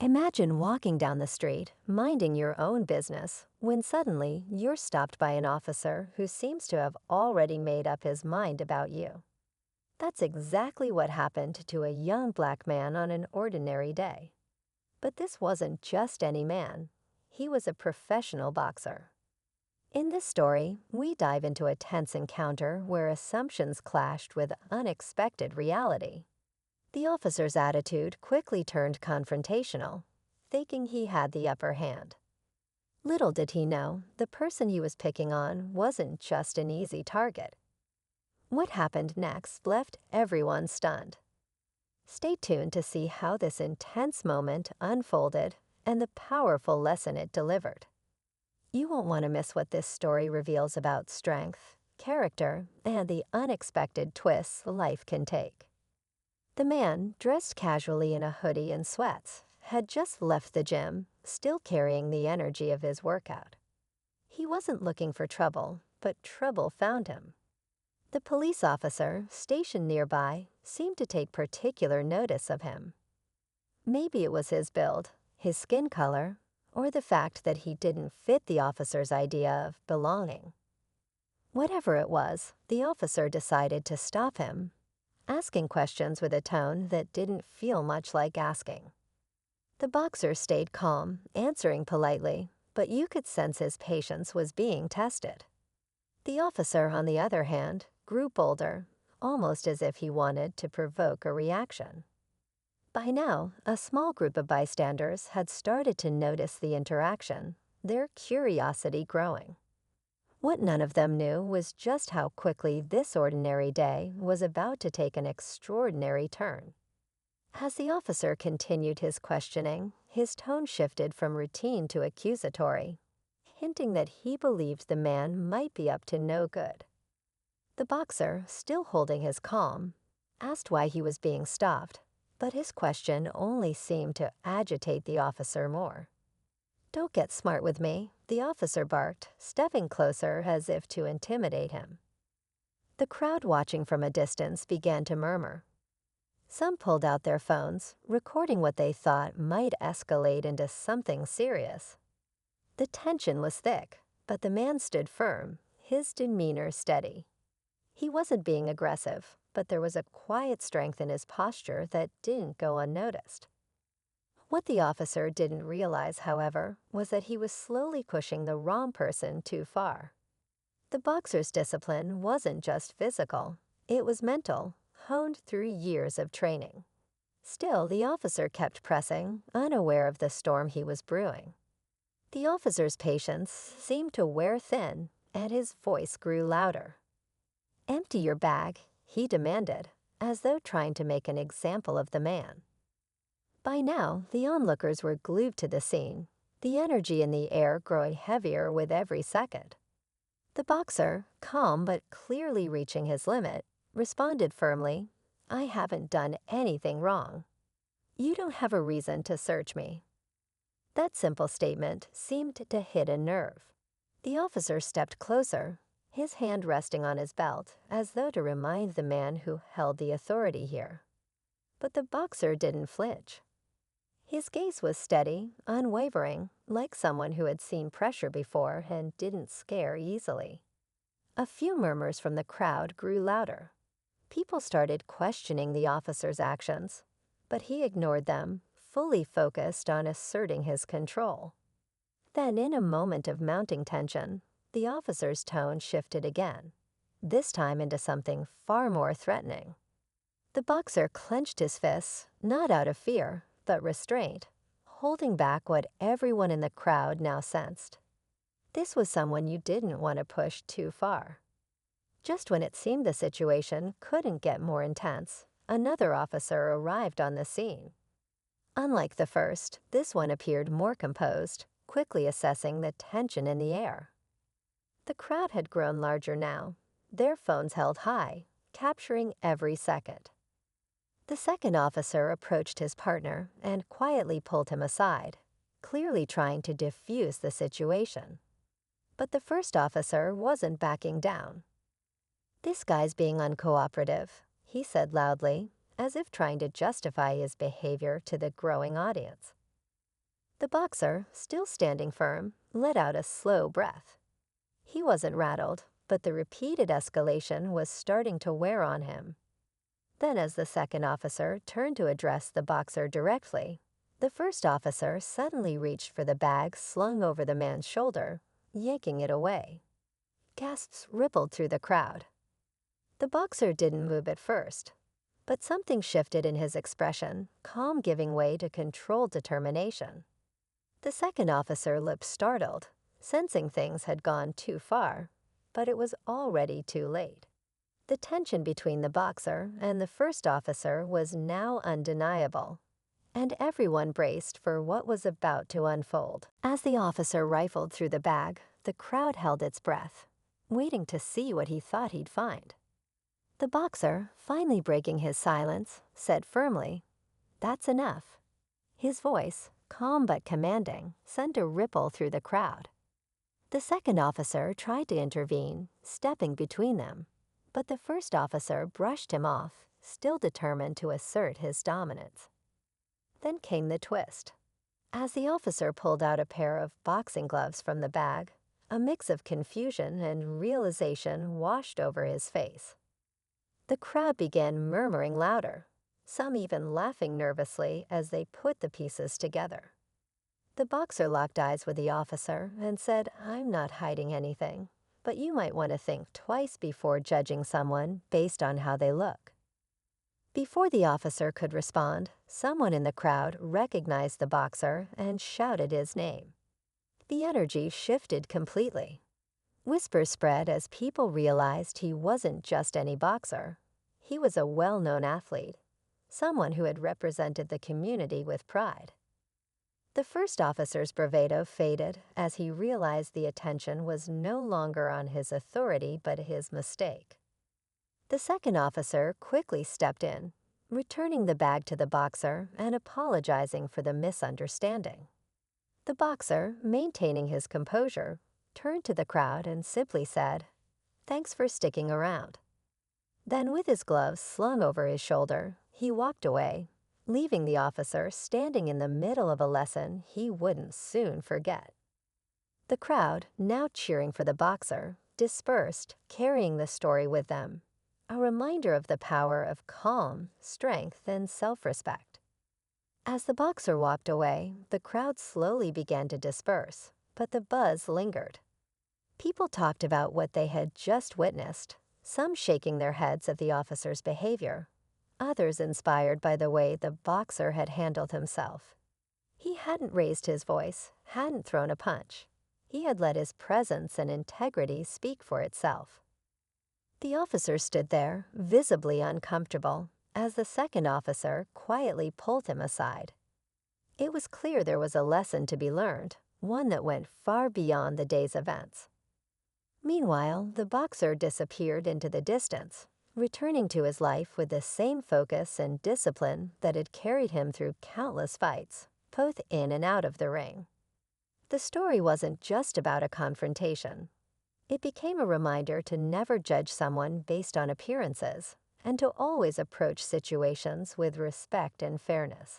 Imagine walking down the street, minding your own business, when suddenly you're stopped by an officer who seems to have already made up his mind about you. That's exactly what happened to a young black man on an ordinary day. But this wasn't just any man. He was a professional boxer. In this story, we dive into a tense encounter where assumptions clashed with unexpected reality. The officer's attitude quickly turned confrontational, thinking he had the upper hand. Little did he know, the person he was picking on wasn't just an easy target. What happened next left everyone stunned. Stay tuned to see how this intense moment unfolded and the powerful lesson it delivered. You won't want to miss what this story reveals about strength, character, and the unexpected twists life can take. The man, dressed casually in a hoodie and sweats, had just left the gym, still carrying the energy of his workout. He wasn't looking for trouble, but trouble found him. The police officer, stationed nearby, seemed to take particular notice of him. Maybe it was his build, his skin color, or the fact that he didn't fit the officer's idea of belonging. Whatever it was, the officer decided to stop him, asking questions with a tone that didn't feel much like asking. The boxer stayed calm, answering politely, but you could sense his patience was being tested. The officer, on the other hand, grew bolder, almost as if he wanted to provoke a reaction. By now, a small group of bystanders had started to notice the interaction, their curiosity growing. What none of them knew was just how quickly this ordinary day was about to take an extraordinary turn. As the officer continued his questioning, his tone shifted from routine to accusatory, hinting that he believed the man might be up to no good. The boxer, still holding his calm, asked why he was being stopped, but his question only seemed to agitate the officer more. "Don't get smart with me," the officer barked, stepping closer as if to intimidate him. The crowd watching from a distance began to murmur. Some pulled out their phones, recording what they thought might escalate into something serious. The tension was thick, but the man stood firm, his demeanor steady. He wasn't being aggressive, but there was a quiet strength in his posture that didn't go unnoticed. What the officer didn't realize, however, was that he was slowly pushing the wrong person too far. The boxer's discipline wasn't just physical, it was mental, honed through years of training. Still, the officer kept pressing, unaware of the storm he was brewing. The officer's patience seemed to wear thin, and his voice grew louder. "Empty your bag," he demanded, as though trying to make an example of the man. By now, the onlookers were glued to the scene, the energy in the air growing heavier with every second. The boxer, calm but clearly reaching his limit, responded firmly, "I haven't done anything wrong. You don't have a reason to search me." That simple statement seemed to hit a nerve. The officer stepped closer, his hand resting on his belt, as though to remind the man who held the authority here. But the boxer didn't flinch. His gaze was steady, unwavering, like someone who had seen pressure before and didn't scare easily. A few murmurs from the crowd grew louder. People started questioning the officer's actions, but he ignored them, fully focused on asserting his control. Then, in a moment of mounting tension, the officer's tone shifted again, this time into something far more threatening. The boxer clenched his fists, not out of fear, but restraint, holding back what everyone in the crowd now sensed. This was someone you didn't want to push too far. Just when it seemed the situation couldn't get more intense, another officer arrived on the scene. Unlike the first, this one appeared more composed, quickly assessing the tension in the air. The crowd had grown larger now, their phones held high, capturing every second. The second officer approached his partner and quietly pulled him aside, clearly trying to diffuse the situation. But the first officer wasn't backing down. "This guy's being uncooperative," he said loudly, as if trying to justify his behavior to the growing audience. The boxer, still standing firm, let out a slow breath. He wasn't rattled, but the repeated escalation was starting to wear on him. Then, as the second officer turned to address the boxer directly, the first officer suddenly reached for the bag slung over the man's shoulder, yanking it away. Gasps rippled through the crowd. The boxer didn't move at first, but something shifted in his expression, calm giving way to controlled determination. The second officer looked startled, sensing things had gone too far, but it was already too late. The tension between the boxer and the first officer was now undeniable, and everyone braced for what was about to unfold. As the officer rifled through the bag, the crowd held its breath, waiting to see what he thought he'd find. The boxer, finally breaking his silence, said firmly, "That's enough." His voice, calm but commanding, sent a ripple through the crowd. The second officer tried to intervene, stepping between them, but the first officer brushed him off, still determined to assert his dominance. Then came the twist. As the officer pulled out a pair of boxing gloves from the bag, a mix of confusion and realization washed over his face. The crowd began murmuring louder, some even laughing nervously as they put the pieces together. The boxer locked eyes with the officer and said, "I'm not hiding anything, but you might want to think twice before judging someone based on how they look." Before the officer could respond, someone in the crowd recognized the boxer and shouted his name. The energy shifted completely. Whispers spread as people realized he wasn't just any boxer. He was a well-known athlete, someone who had represented the community with pride. The first officer's bravado faded as he realized the attention was no longer on his authority but his mistake. The second officer quickly stepped in, returning the bag to the boxer and apologizing for the misunderstanding. The boxer, maintaining his composure, turned to the crowd and simply said, "Thanks for sticking around." Then, with his gloves slung over his shoulder, he walked away, leaving the officer standing in the middle of a lesson he wouldn't soon forget. The crowd, now cheering for the boxer, dispersed, carrying the story with them, a reminder of the power of calm, strength, and self-respect. As the boxer walked away, the crowd slowly began to disperse, but the buzz lingered. People talked about what they had just witnessed, some shaking their heads at the officer's behavior, others inspired by the way the boxer had handled himself. He hadn't raised his voice, hadn't thrown a punch. He had let his presence and integrity speak for itself. The officer stood there, visibly uncomfortable, as the second officer quietly pulled him aside. It was clear there was a lesson to be learned, one that went far beyond the day's events. Meanwhile, the boxer disappeared into the distance, returning to his life with the same focus and discipline that had carried him through countless fights, both in and out of the ring. The story wasn't just about a confrontation. It became a reminder to never judge someone based on appearances, and to always approach situations with respect and fairness.